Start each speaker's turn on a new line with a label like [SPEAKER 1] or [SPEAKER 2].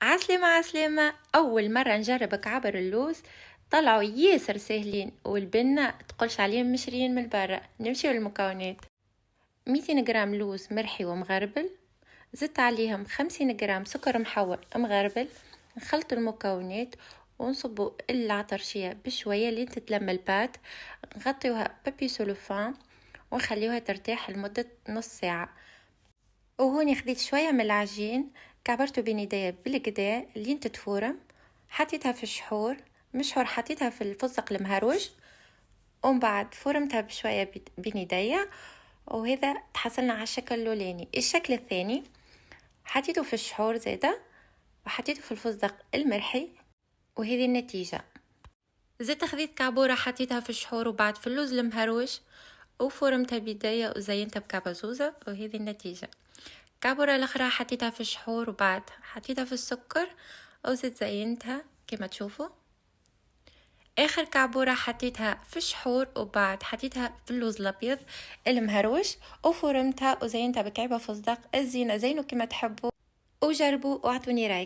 [SPEAKER 1] عسلامة عسلامة، أول مرة نجرب كعبر اللوز. طلعوا ياسر سهلين، والبنة تقولش عليهم مشريين من برا. نمشي للمكونات: 200 جرام لوز مرحي ومغربل، زدت عليهم 50 جرام سكر محور مغربل. نخلط المكونات ونصبوا العطرشية بشوية لين تتلم البات. نغطيوها بابي سولوفان ونخليوها ترتاح لمدة نص ساعة. وهوني خديت شوية من العجين، كعبرته بين يديا بالكدا لين تتفورم. حطيتها في الشحور، مشحور حطيتها في الفستق المهروج، ومن بعد فورمتها بشوية بين يديا. وهذا تحصلنا على الشكل الاولاني. الشكل الثاني حطيته في الشحور زيادة، وحطيته في الفستق المرحي، وهذه النتيجة. زدت خذيت كعبورة حطيتها في الشحور وبعد في اللوز المهروج، وفورمتها بيديا وزينتها بكعبزوزة، وهذه النتيجة. كعبورة الأخرى حطيتها في الشحور وبعد حطيتها في السكر وزيت زينتها كما تشوفوا. آخر كعبورة حطيتها في الشحور وبعد حطيتها في اللوز الأبيض المهروش، وفورمتها وزينتها بكعبة فستق الزينة. زينوا كما تحبوا وجربوا واعطوني رايك.